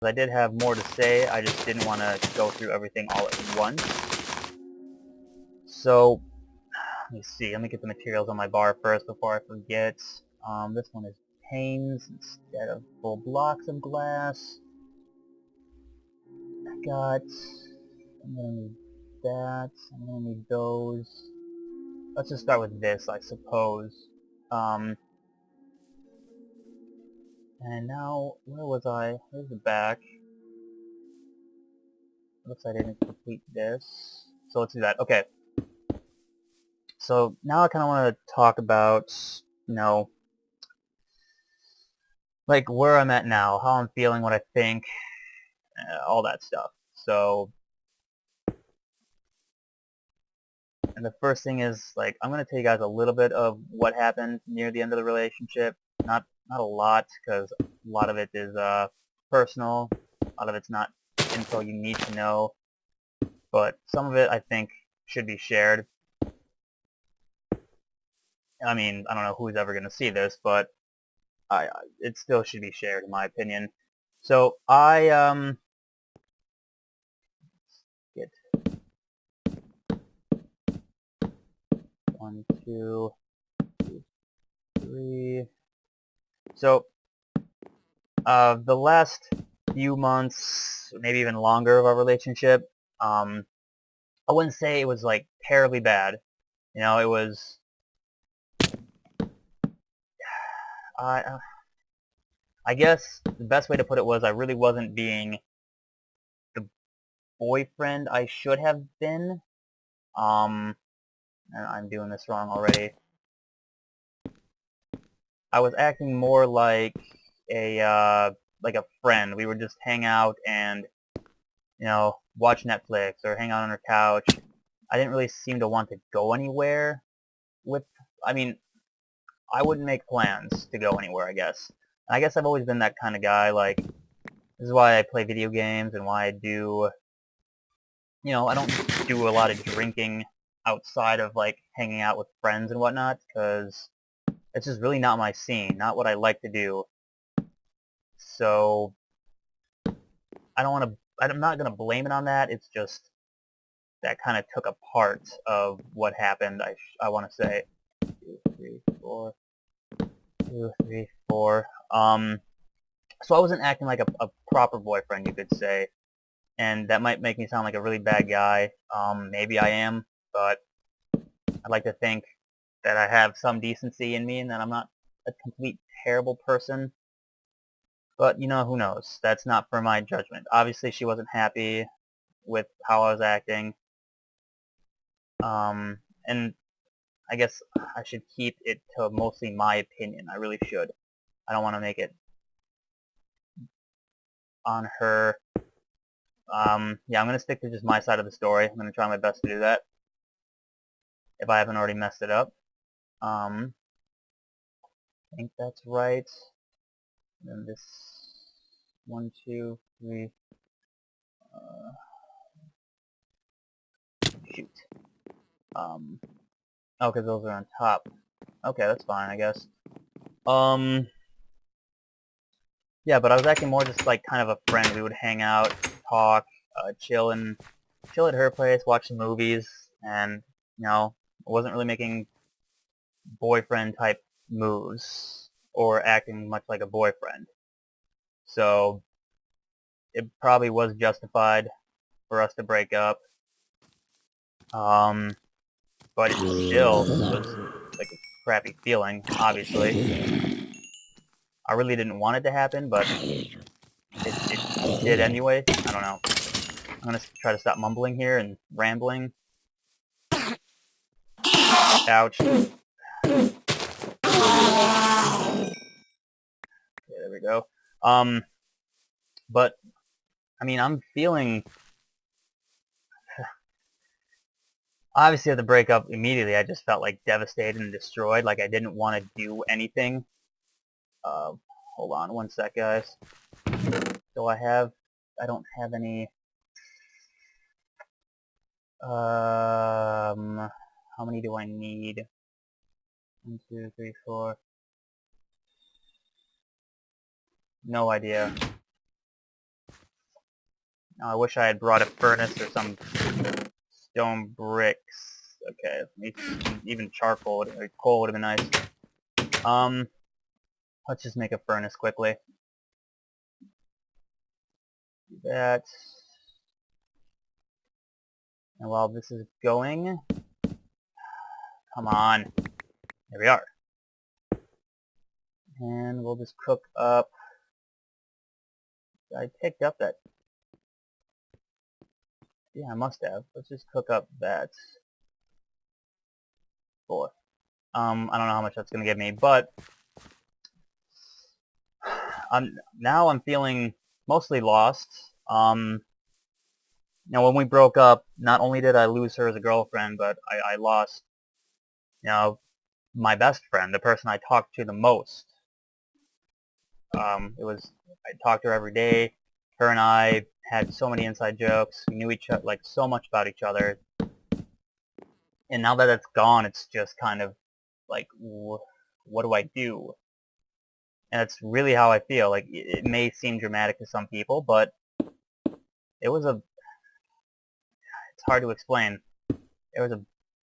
I did have more to say, I just didn't want to go through everything all at once. So, let me see, let me get the materials on my bar first before I forget. This one is panes instead of full blocks of glass. I'm gonna need that, I'm gonna need those. Let's just start with this, I suppose. And now, where was I? Where's the back? Looks like I didn't complete this. So let's do that. Okay. So now I kind of want to talk about, like where I'm at now, how I'm feeling, what I think, all that stuff. So, and the first thing is, like, I'm going to tell you guys a little bit of what happened near the end of the relationship. Not a lot, because a lot of it is personal. A lot of it's not info you need to know. But some of it, I think, should be shared. I mean, I don't know who's ever going to see this, but it still should be shared, in my opinion. So, get 1, 2, 3. So, the last few months, maybe even longer of our relationship, I wouldn't say it was, like, terribly bad. You know, it was, I guess the best way to put it was I really wasn't being the boyfriend I should have been. And I'm doing this wrong already. I was acting more like a friend. We would just hang out and, watch Netflix or hang out on her couch. I didn't really seem to want to go anywhere with, I mean, I wouldn't make plans to go anywhere, I guess. And I guess I've always been that kind of guy, like, this is why I play video games and why I do, I don't do a lot of drinking outside of, like, hanging out with friends and whatnot, because it's just really not my scene, not what I like to do. So, I'm not going to blame it on that, it's just that kind of took a part of what happened, I want to say. 2, 3, 4. 2, 3, 4. So I wasn't acting like a proper boyfriend, you could say. And that might make me sound like a really bad guy. Maybe I am, but I'd like to think that I have some decency in me and that I'm not a complete terrible person. But, who knows? That's not for my judgment. Obviously, she wasn't happy with how I was acting. And I guess I should keep it to mostly my opinion. I really should. I don't want to make it on her. Yeah, I'm going to stick to just my side of the story. I'm going to try my best to do that, if I haven't already messed it up. I think that's right. And then this 1, 2, 3. Shoot. Oh, because those are on top. Okay, that's fine, I guess. Yeah, but I was acting more just like kind of a friend. We would hang out, talk, chill at her place, watch some movies, and, I wasn't really making boyfriend type moves or acting much like a boyfriend. So it probably was justified for us to break up. But it still was like a crappy feeling, obviously. I really didn't want it to happen, but it did anyway. I don't know. I'm gonna try to stop mumbling here and rambling. Ouch. Okay, there we go. But, I mean, I'm feeling... Obviously, at the breakup, immediately, I just felt, like, devastated and destroyed. Like, I didn't want to do anything. Hold on one sec, guys. So I don't have any... how many do I need? 1, 2, 3, 4. No idea. Now I wish I had brought a furnace or some stone bricks. Okay, even charcoal or coal would have been nice. Let's just make a furnace quickly. Do that. And while this is going, come on. There we are. And we'll just cook up. I picked up that. Yeah, I must have. Let's just cook up that. 4. I don't know how much that's gonna give me, but now I'm feeling mostly lost. When we broke up, not only did I lose her as a girlfriend, but I lost, my best friend, the person I talked to the most. I talked to her every day. Her and I had so many inside jokes. We knew each other, like, so much about each other. And now that it's gone, it's just kind of like, what do I do? And that's really how I feel. Like, it may seem dramatic to some people, but it's hard to explain. It was a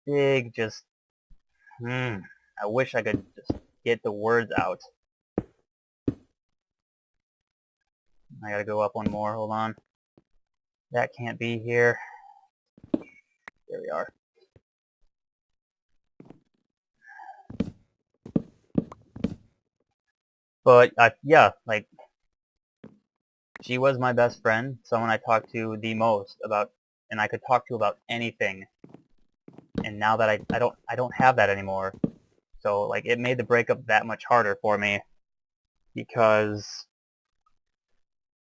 big, just, I wish I could just get the words out. I gotta go up one more, hold on. That can't be here. There we are. But, yeah, like, she was my best friend, someone I talked to the most about, and I could talk to about anything. And now that I don't have that anymore. So, like, it made the breakup that much harder for me. Because,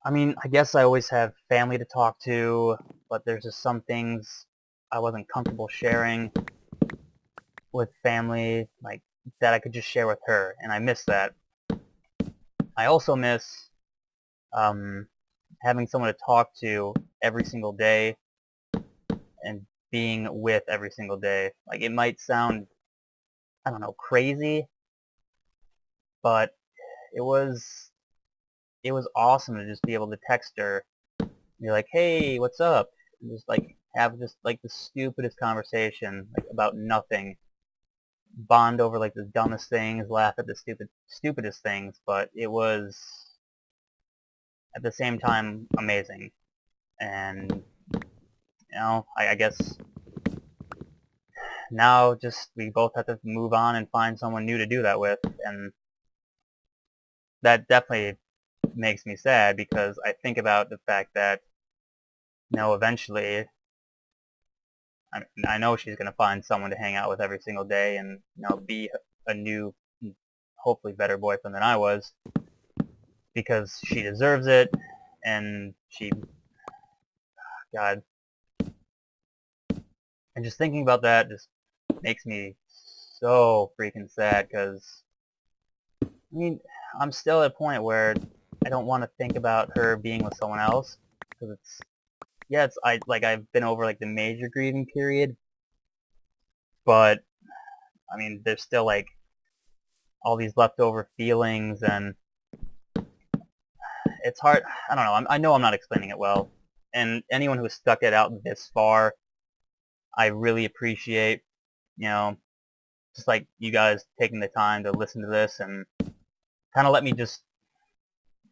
I mean, I guess I always have family to talk to, but there's just some things I wasn't comfortable sharing with family, like, that I could just share with her, and I miss that. I also miss having someone to talk to every single day and being with every single day. Like, it might sound, I don't know, crazy, but it was awesome to just be able to text her and be like, hey, what's up? And just like have just like the stupidest conversation, like, about nothing. Bond over like the dumbest things, laugh at the stupidest things, but it was at the same time amazing. And I guess now just we both have to move on and find someone new to do that with, and that definitely makes me sad because I think about the fact that eventually I know she's going to find someone to hang out with every single day and be a new, hopefully better boyfriend than I was, because she deserves it. And God, and just thinking about that just makes me so freaking sad, because I mean, I'm still at a point where I don't want to think about her being with someone else, because I've been over like the major grieving period, but I mean, there's still like all these leftover feelings, and it's hard. I don't know. I know I'm not explaining it well, and anyone who stuck it out this far, I really appreciate. Just like you guys taking the time to listen to this and kind of let me just,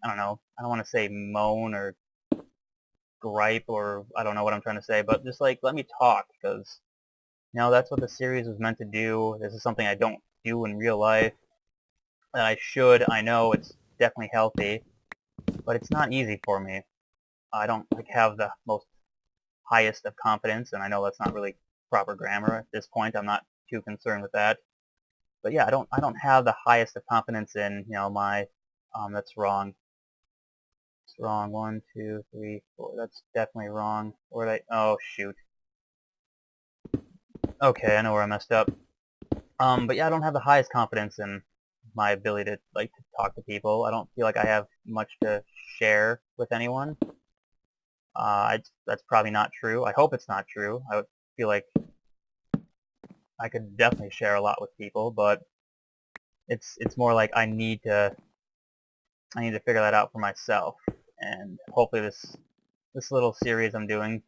I don't know. I don't want to say moan or gripe, or I don't know what I'm trying to say, but just like let me talk, because that's what the series was meant to do. This is something I don't do in real life that I should. I know it's definitely healthy, but it's not easy for me. I don't have the most highest of confidence, and I know that's not really proper grammar at this point. I'm not too concerned with that. But yeah, I don't have the highest of confidence in my that's wrong. It's wrong. 1, 2, 3, 4. That's definitely wrong. Oh shoot. Okay, I know where I messed up. But yeah, I don't have the highest confidence in my ability to to talk to people. I don't feel like I have much to share with anyone. That's probably not true. I hope it's not true. I would feel like I could definitely share a lot with people, but it's more like I need to figure that out for myself, and hopefully this this little series I'm doing,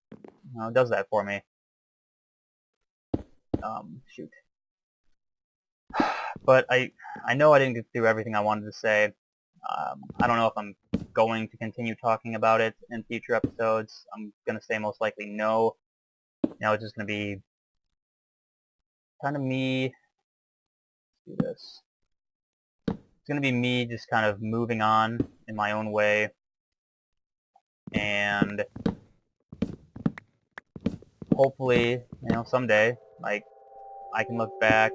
does that for me. Shoot. But I know I didn't get through everything I wanted to say. I don't know if I'm going to continue talking about it in future episodes. I'm going to say most likely no. It's just going to be kind of me. Do this. It's going to be me just kind of moving on in my own way. And hopefully, someday, like, I can look back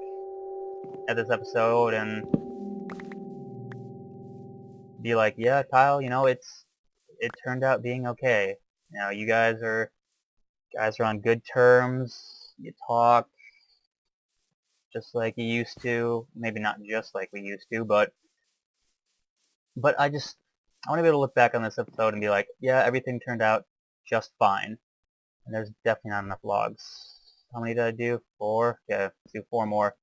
at this episode and be like, yeah, Kyle, it turned out being okay. You guys are on good terms. You talk just like you used to. Maybe not just like we used to, but I want to be able to look back on this episode and be like, yeah, everything turned out just fine. And there's definitely not enough logs. How many did I do? 4? Yeah, let's do 4 more.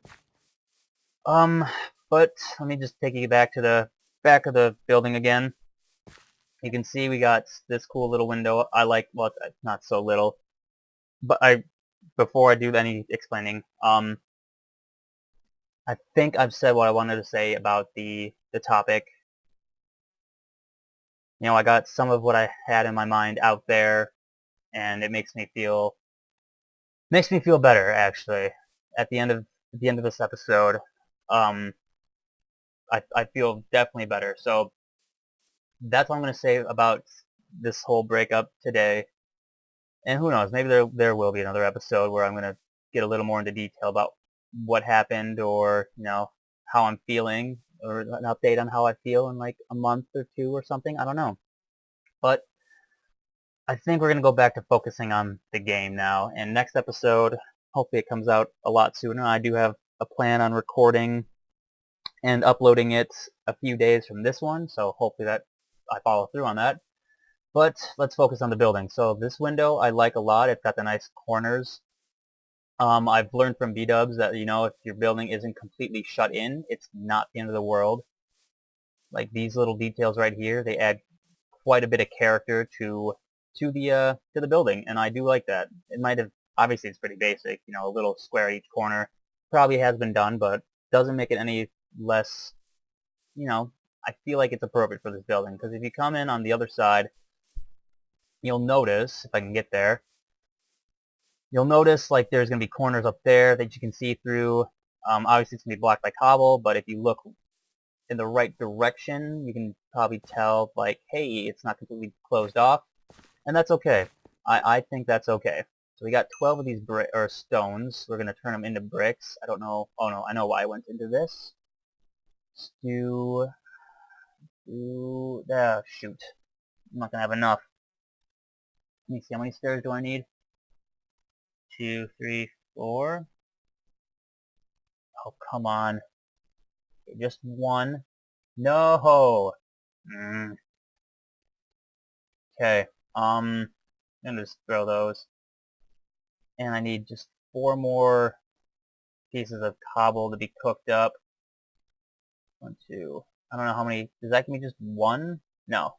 But let me just take you back to the back of the building again. You can see we got this cool little window. Well, it's not so little. But before I do any explaining, I think I've said what I wanted to say about the topic. I got some of what I had in my mind out there, and it makes me feel better, actually. At the end of this episode, I feel definitely better. So that's what I'm going to say about this whole breakup today. And who knows, maybe there will be another episode where I'm going to get a little more into detail about what happened, or how I'm feeling, or an update on how I feel in like a month or 2 or something. I don't know. But I think we're going to go back to focusing on the game now. And next episode, hopefully it comes out a lot sooner. I do have a plan on recording and uploading it a few days from this one, so hopefully that I follow through on that. But let's focus on the building. So this window I like a lot. It's got the nice corners. I've learned from B-dubs that, if your building isn't completely shut in, it's not the end of the world. Like these little details right here, they add quite a bit of character to the building, and I do like that. It might have, obviously it's pretty basic, a little square at each corner. Probably has been done, but doesn't make it any less, I feel like it's appropriate for this building. Because if you come in on the other side, you'll notice, if I can get there, you'll notice like there's going to be corners up there that you can see through. Obviously it's going to be blocked by cobble, but if you look in the right direction, you can probably tell, like, hey, it's not completely closed off. And that's okay. I think that's okay. So we got 12 of these stones. We're going to turn them into bricks. I don't know. Oh no, I know why I went into this. Shoot. I'm not going to have enough. Let me see, how many stairs do I need? 2, 3, 4. Oh, come on. Okay, just 1. No! Okay, I'm gonna just throw those. And I need just 4 more pieces of cobble to be cooked up. 1, 2. I don't know how many. Does that give me just 1? No.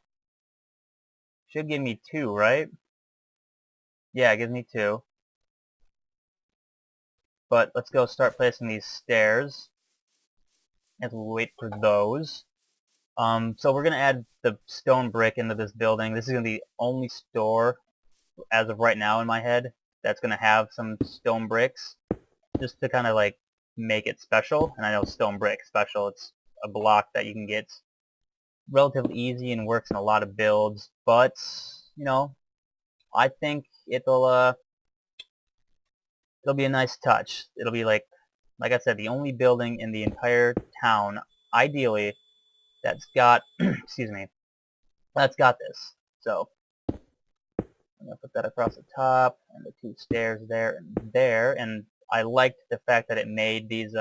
Should give me 2, right? Yeah, it gives me 2. But let's go start placing these stairs as we wait for those. So we're going to add the stone brick into this building. This is going to be the only store, as of right now in my head, that's going to have some stone bricks, just to kind of like make it special. And I know stone brick special, it's a block that you can get relatively easy and works in a lot of builds, but I think it'll be a nice touch. It'll be like I said, the only building in the entire town, ideally, that's got excuse me, that's got this. So I'm gonna put that across the top, and the 2 stairs there and there. And I liked the fact that it made these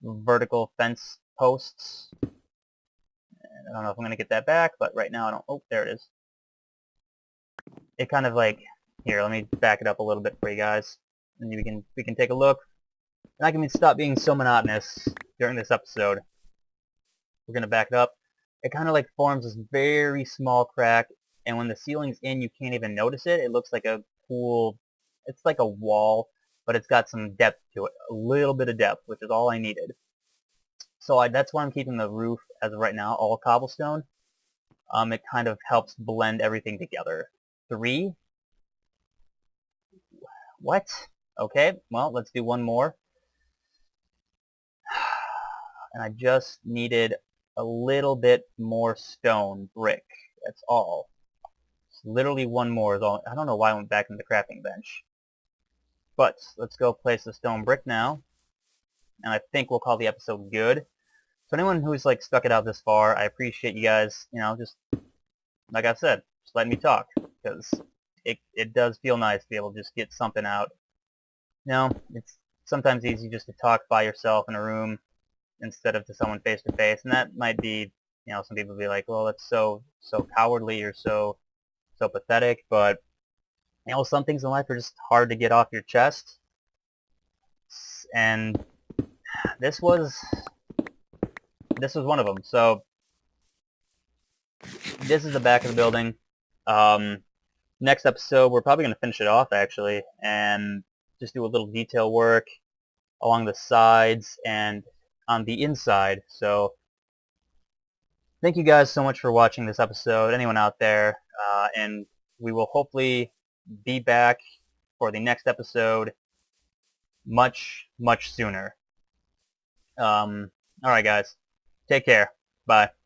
vertical fence posts. And I don't know if I'm gonna get that back, but right now I don't. Oh, there it is. It kind of like, here, let me back it up a little bit for you guys, and we can take a look. And I can stop being so monotonous during this episode. We're gonna back it up. It kind of like forms this very small crack, and when the ceiling's in, you can't even notice it. It looks like a cool, it's like a wall, but it's got some depth to it, a little bit of depth, which is all I needed. So that's why I'm keeping the roof, as of right now, all cobblestone. It kind of helps blend everything together. 3. What? Okay, well, let's do one more. And I just needed a little bit more stone brick. That's all. It's literally one more is all. I don't know why I went back into the crafting bench. But let's go place the stone brick now. And I think we'll call the episode good. So anyone who's like stuck it out this far, I appreciate you guys, just like I said, just letting me talk, because it does feel nice to be able to just get something out. It's sometimes easy just to talk by yourself in a room instead of to someone face to face, and that might be, some people be like, well, that's so cowardly or so pathetic, but some things in life are just hard to get off your chest, and this was one of them. So this is the back of the building. Next episode, we're probably going to finish it off, actually, and just do a little detail work along the sides and on the inside. So thank you guys so much for watching this episode, anyone out there, and we will hopefully be back for the next episode much sooner. Alright guys, take care, bye.